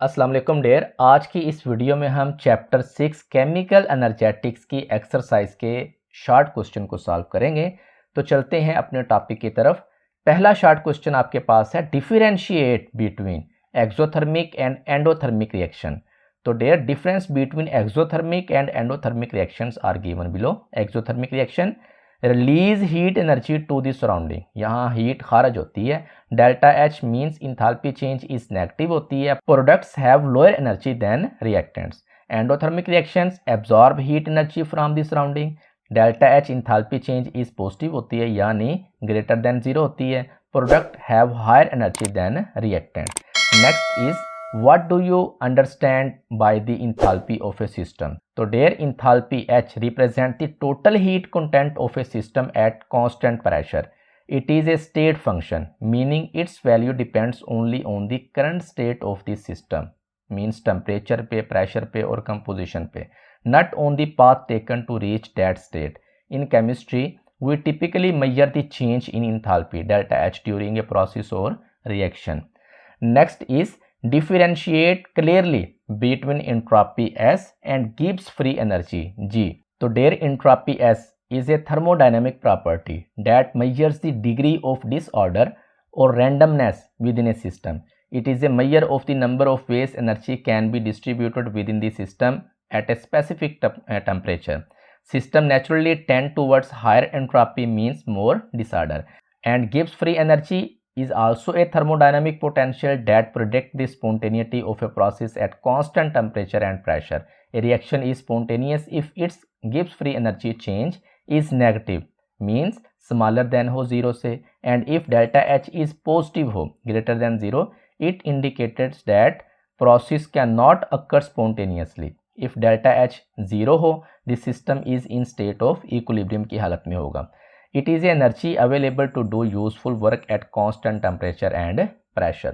अस्सलाम वालेकुम डियर। आज की इस वीडियो में हम चैप्टर 6 केमिकल एनर्जेटिक्स की एक्सरसाइज के शॉर्ट क्वेश्चन को सॉल्व करेंगे। तो चलते हैं अपने टॉपिक की तरफ। पहला शॉर्ट क्वेश्चन आपके पास है, differentiate between exothermic and endothermic reaction. तो dear, difference between exothermic and endothermic reactions are given below. Exothermic reaction release heat energy to the surrounding, यहाँ हीट खारिज होती है। Delta H means enthalpy change is negative होती है। Products have lower energy than reactants. Endothermic reactions absorb heat energy from the surrounding. Delta H enthalpy change is positive होती है, यानी greater than zero होती है। Product have higher energy than reactant. Next is, what do you understand by the enthalpy of a system? So their enthalpy H represents the total heat content of a system at constant pressure. It is a state function, meaning its value depends only on the current state of the system, means temperature पे, pressure पे और composition पे, not on the path taken to reach that state. In chemistry, we typically measure the change in enthalpy delta H during a process or reaction. Next is, differentiate clearly between entropy S and Gibbs free energy G. So their entropy S is a thermodynamic property that measures the degree of disorder or randomness within a system. It is a measure of the number of ways energy can be distributed within the system at a specific temperature. System naturally tend towards higher entropy, means more disorder. And Gibbs free energy is also a thermodynamic potential that predicts the spontaneity of a process at constant temperature and pressure. A reaction is spontaneous if its Gibbs free energy change is negative, means smaller than हो zero से, and if delta H is positive हो greater than zero, it indicates that process cannot occur spontaneously. If delta H zero हो, the system is in state of equilibrium की हालत में होगा. It is energy available to do useful work at constant temperature and pressure.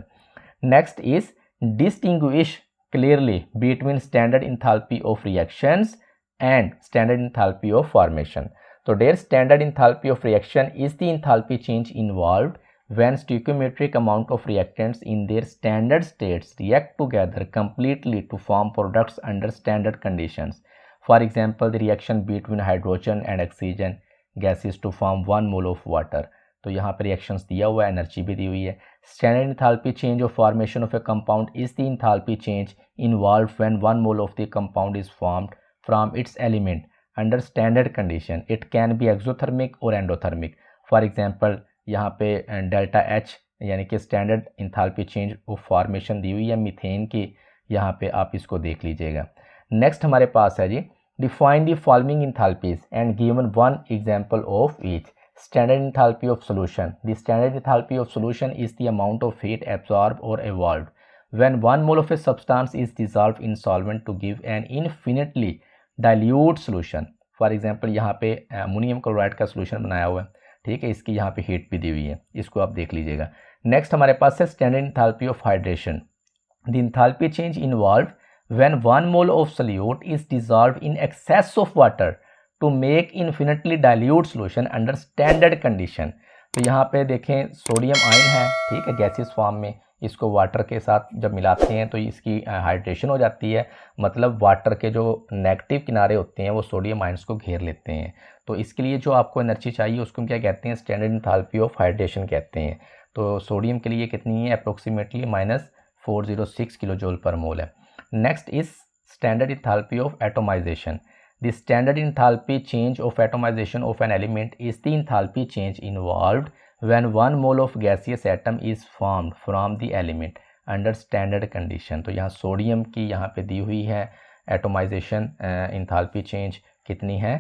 Next is, distinguish clearly between standard enthalpy of reactions and standard enthalpy of formation. So their standard enthalpy of reaction is the enthalpy change involved when stoichiometric amount of reactants in their standard states react together completely to form products under standard conditions. For example, the reaction between hydrogen and oxygen gases to form 1 mole of water. तो यहाँ पे reactions दिया हुआ है, energy भी दी हुई है. Standard enthalpy change of formation of a compound is the enthalpy change involve when 1 mole of the compound is formed from its element under standard condition. It can be exothermic और endothermic. For example, यहाँ पे delta H यानी कि standard enthalpy change of formation दी हुई है methane की. यहाँ पे आप इसको देख लीजिएगा. नेक्स्ट हमारे पास है जी, define the following enthalpies and given one example of each. Standard enthalpy of solution. The standard enthalpy of solution is the amount of heat absorbed or evolved when 1 mole of a substance is dissolved in solvent to give an infinitely dilute solution. For example, यहाँ पे ammonium chloride का solution बनाया हुआ है, ठीक है, इसकी यहाँ पे हीट भी दी हुई है, इसको आप देख लीजिएगा. नेक्स्ट हमारे पास है standard enthalpy of hydration. The enthalpy change involved when 1 mole of solute is dissolved in excess of water to make infinitely dilute solution under standard condition. तो यहाँ पे देखें सोडियम आयन है, ठीक है, गैसियस फॉर्म में. इसको वाटर के साथ जब मिलाते हैं तो इसकी हाइड्रेशन हो जाती है. मतलब वाटर के जो नेगेटिव किनारे होते हैं वो सोडियम आयन्स को घेर लेते हैं. तो इसके लिए जो आपको एनर्जी चाहिए उसको हम क्या कहते हैं, स्टैंडर्ड इंथाल्पी ऑफ हाइड्रेशन कहते हैं. तो सोडियम के लिए कितनी है, अप्रोक्सीमेटली -406 किलो जूल पर मोल है. Next is standard enthalpy of atomization. The standard enthalpy change of atomization of an element is the enthalpy change involved when 1 mole of gaseous atom is formed from the element under standard condition. तो यहाँ sodium की यहाँ पे दी हुई है atomisation enthalpy change कितनी है,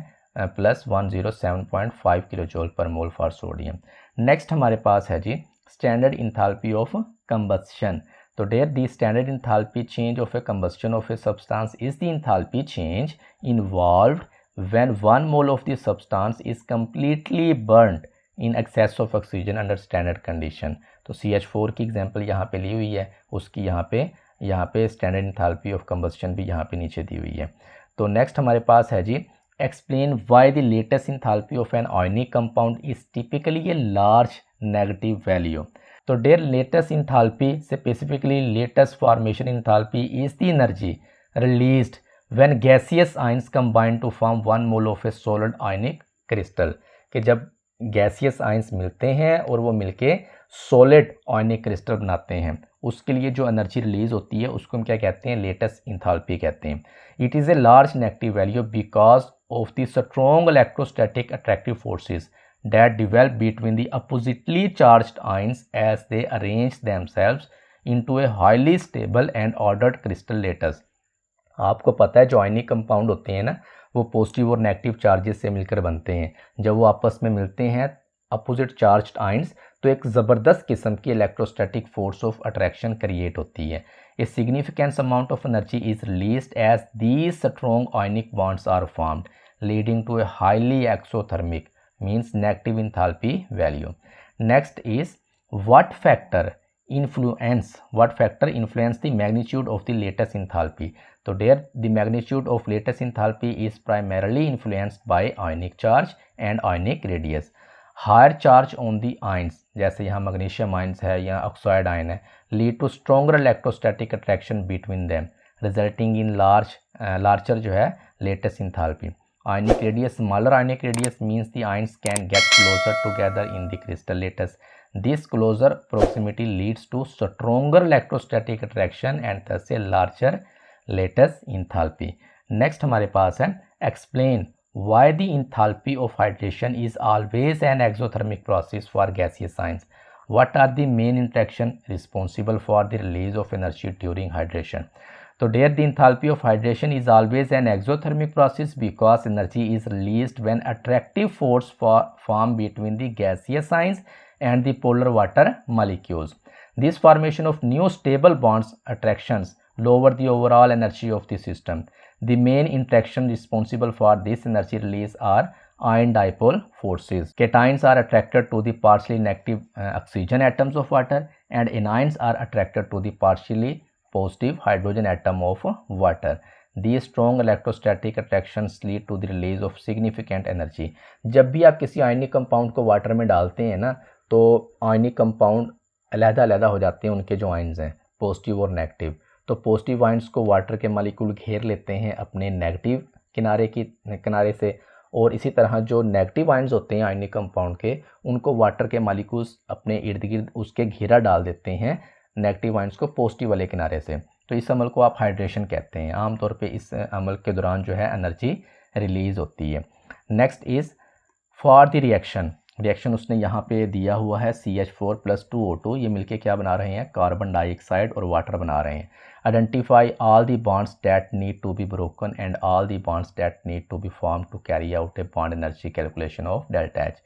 +107.5 kilo joule पर मोल फॉर सोडियम. नेक्स्ट हमारे पास है जी standard enthalpy of combustion. So there, the standard enthalpy change of a combustion of a substance is the enthalpy change involved when 1 mole of the substance is completely burnt in excess of oxygen under standard condition. तो CH4 की example यहाँ पे ली हुई है, उसकी यहाँ पे standard enthalpy of combustion भी यहाँ पे नीचे दी हुई है. तो नेक्स्ट हमारे पास है जी, explain why the latest enthalpy of an ionic compound is typically a large negative value. तो there lattice enthalpy, specifically lattice formation enthalpy is the energy released when gaseous ions combine to form 1 mole of a solid ionic crystal, कि जब gaseous ions मिलते हैं और वो मिलके solid ionic crystal बनाते हैं, उसके लिए जो एनर्जी रिलीज होती है उसको हम क्या कहते हैं, लेटेस्ट इंथाल्पी कहते हैं। It is a large negative value because of the strong electrostatic attractive forces that develop between the oppositely charged ions as they arrange themselves into a highly stable and ordered crystal lattice। आपको पता है जो ionic compound होते हैं ना, वो positive और negative charges से मिलकर बनते हैं। जब वो आपस में मिलते हैं अपोजिट चार्ज्ड आयंस, तो एक ज़बरदस्त किस्म की electrostatic force of attraction create होती है। A significant amount of energy is released as these strong ionic bonds are formed leading to a highly exothermic means negative enthalpy value. Next is what factor influence the magnitude of the latest enthalpy? So there the magnitude of latest enthalpy is primarily influenced by ionic charge and ionic radius. Higher charge on the ions, जैसे यहाँ magnesium ions है या oxide ion है, lead to stronger electrostatic attraction between them, resulting in larger जो है latest enthalpy. Ionic radius, smaller ionic radius means the ions can get closer together in the crystal lattice. This closer proximity leads to stronger electrostatic attraction and thus a larger lattice enthalpy. Next हमारे पास है explain why the enthalpy of hydration is always an exothermic process for gaseous ions. What are the main interaction responsible for the release of energy during hydration? So there the enthalpy of hydration is always an exothermic process because energy is released when attractive force form between the gaseous ions and the polar water molecules. This formation of new stable bonds attractions lower the overall energy of the system. The main interaction responsible for this energy release are ion dipole forces. Cations are attracted to the partially negative oxygen atoms of water and anions are attracted to the partially positive hydrogen atom of water. These strong electrostatic attractions lead to the release of significant energy. जब भी आप किसी ionic compound को water में डालते हैं ना, तो आयनिक कंपाउंड अलग-अलग हो जाते हैं, उनके जो आयंस हैं पॉजिटिव और नेगेटिव। तो पॉजिटिव आयंस को वाटर के मॉलिक्यूल घेर लेते हैं अपने नेगेटिव किनारे से, और इसी तरह जो नेगेटिव आयंस होते हैं आयनिक कंपाउंड के, उनको वाटर के मॉलिक्यूल्स अपने इर्द गिर्द उसके घेरा डाल देते हैं नेगेटिव आयंस को पॉजिटिव वाले किनारे से। तो इस अमल को आप हाइड्रेशन कहते हैं। आमतौर पे इस अमल के दौरान जो है एनर्जी रिलीज होती है। Next is for the reaction उसने यहाँ पे दिया हुआ है CH4 + 2O2, ये मिलके क्या बना रहे हैं, कार्बन डाइऑक्साइड और वाटर बना रहे हैं। Identify all the bonds that need to be broken and all the bonds that need to be form to carry out a bond energy calculation of delta H।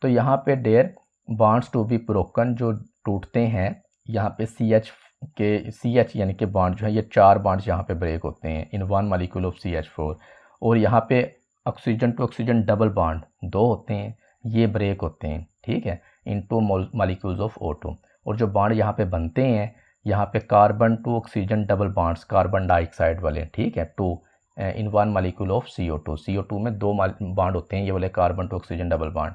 तो यहाँ पे there bonds to be broken जो टूटते हैं, यहाँ पे CH यानी कि बॉन्ड जो है, ये 4 बॉन्ड्स यहाँ पे ब्रेक होते हैं इन 1 मॉलिक्यूल ऑफ CH4, और यहाँ पे oxygen to oxygen double bond 2 होते हैं, ये ब्रेक होते हैं, ठीक है, इन 2 मॉलिक्यूल्स ऑफ O2। और जो बॉन्ड यहाँ पे बनते हैं, यहाँ पे carbon to oxygen double bonds carbon dioxide वाले, ठीक है, 2 इन 1 मॉलिक्यूल ऑफ CO2 में 2 बॉन्ड होते हैं, ये वाले carbon to oxygen double bond.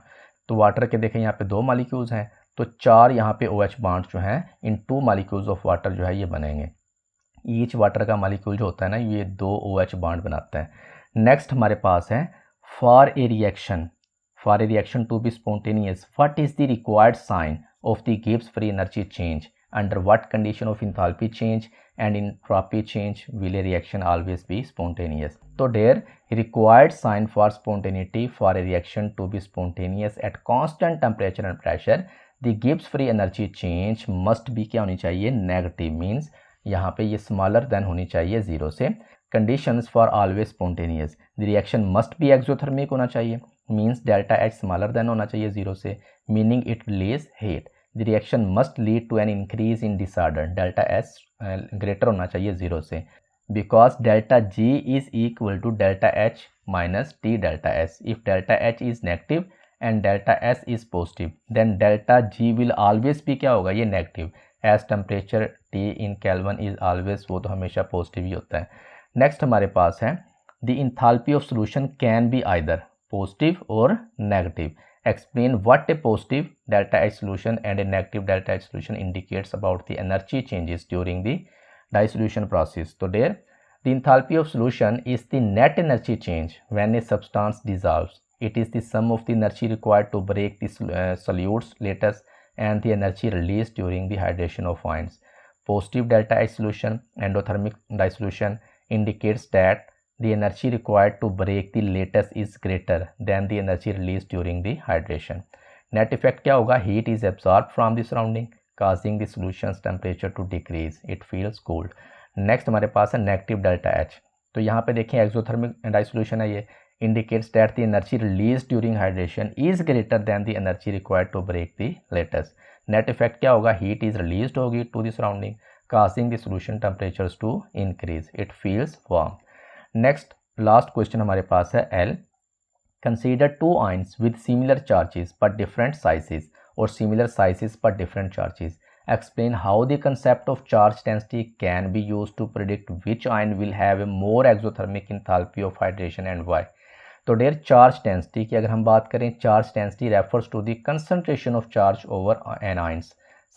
तो वाटर के देखें यहाँ पे 2 मॉलिक्यूल्स हैं, तो 4 यहाँ पे OH बॉन्ड जो हैं इन 2 मॉलिक्यूल्स ऑफ वाटर जो है ये बनेंगे। ईच वाटर का मॉलिक्यूल जो होता है ना, ये 2 OH बॉन्ड बनाता है। नेक्स्ट हमारे पास है for a reaction to be spontaneous what is the required sign of the Gibbs free energy change, under what condition of enthalpy change and entropy change will a reaction always be spontaneous. तो there required sign for spontaneity for a reaction to be spontaneous at constant temperature and pressure, the Gibbs free energy change must be क्या होनी चाहिए, negative, means यहाँ पे ये smaller than होनी चाहिए 0 से। Conditions for always spontaneous, the reaction must be exothermic होना चाहिए, means delta H smaller than होना चाहिए 0 से, meaning it release heat. The reaction must lead to an increase in disorder, delta S greater होना चाहिए 0 से, because delta G is equal to delta H minus T delta S. If delta H is negative and delta S is positive, then delta G will always be क्या होगा, ये negative, as temperature T in Kelvin is always, वो तो हमेशा positive ही होता है। Next हमारे पास है the enthalpy of solution can be either positive or negative explain what a positive delta H solution and a negative delta H solution indicates about the energy changes during the dissolution process. So there, the enthalpy of solution is the net energy change when a substance dissolves. It is the sum of the energy required to break the solutes lattice and the energy released during the hydration of ions. Positive delta H solution endothermic dissolution indicates that the energy required to break the lattice is greater than the energy released during the hydration. Net effect क्या होगा? Heat is absorbed from the surrounding, causing the solution's temperature to decrease. It feels cold. Next हमारे पास है negative delta H. तो यहाँ पे देखिए exothermic डाइसोल्यूशन है, ये indicates that the energy released during hydration is greater than the energy required to break the lattice. Net effect क्या होगा? Heat is released होगी to the surrounding, causing the solution temperatures to increase. It feels warm. Next last question हमारे पास है L. Consider two ions with similar charges but different sizes or similar sizes but different charges. Explain how the concept of charge density can be used to predict which ion will have a more exothermic enthalpy of hydration and why. तो dear charge density की अगर हम बात करें, charge density refers to the concentration of charge over an ions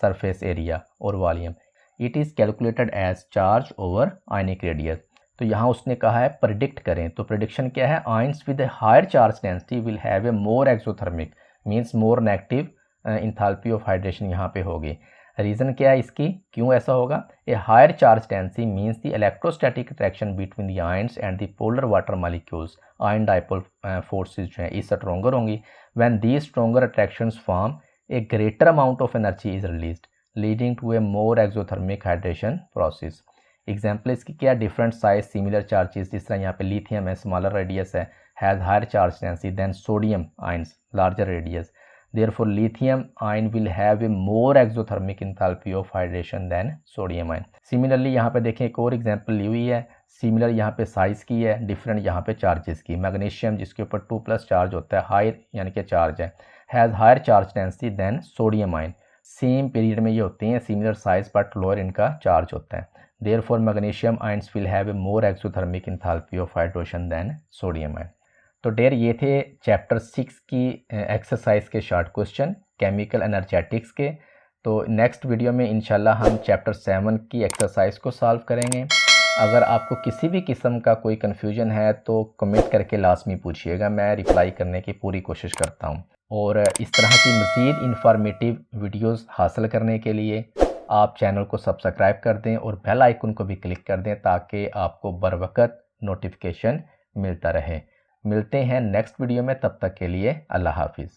surface area और volume. It is calculated as charge over ionic radius. तो यहाँ उसने कहा है प्रिडिक्ट करें, तो प्रिडिक्शन क्या है? Ions with higher charge density will have a more exothermic means more negative enthalpy of hydration यहाँ पे होगी. रीज़न क्या है इसकी, क्यों ऐसा होगा? A higher charge density means the electrostatic attraction between the ions and the polar water molecules, ion dipole forces जो हैं इस स्ट्रोंगर होंगी. When these stronger attractions form a greater amount of energy is released leading to a more exothermic hydration process. Example इसकी क्या? Different size similar charges, जिस तरह यहाँ पे लिथियम है, स्मॉलर रेडियस है, has higher charge density than sodium ions, larger radius. Therefore, lithium ion will have a more exothermic enthalpy of hydration than sodium ion. Similarly, यहाँ पे देखें एक और एग्जांपल ली हुई है, सिमिलर यहाँ पे साइज की है, डिफरेंट यहाँ पे चार्जेस की. मैग्नीशियम जिसके ऊपर 2+ चार्ज होता है, हायर यानी कि चार्ज है, has higher charge density than sodium ion. Same period में ये होते हैं, सिमिलर साइज बट लोअर इनका चार्ज होता है. Therefore, magnesium ions will have a more exothermic enthalpy of hydration than sodium ion. तो डेयर ये थे चैप्टर 6 की एक्सरसाइज के शॉर्ट क्वेश्चन केमिकल एनर्जेटिक्स के. तो नेक्स्ट वीडियो में इंशाल्लाह हम चैप्टर 7 की एक्सरसाइज को सॉल्व करेंगे. अगर आपको किसी भी किस्म का कोई कन्फ्यूजन है तो कमेंट करके लाजमी पूछिएगा, मैं रिप्लाई करने की पूरी कोशिश करता हूँ. और इस तरह की मज़ीद इंफॉर्मेटिव वीडियोज़ हासिल करने के लिए आप चैनल को सब्सक्राइब कर दें और बेल आइकन को भी क्लिक कर दें ताकि आपको बर वक्त नोटिफिकेशन मिलता रहे. मिलते हैं नेक्स्ट वीडियो में, तब तक के लिए अल्लाह हाफिज़.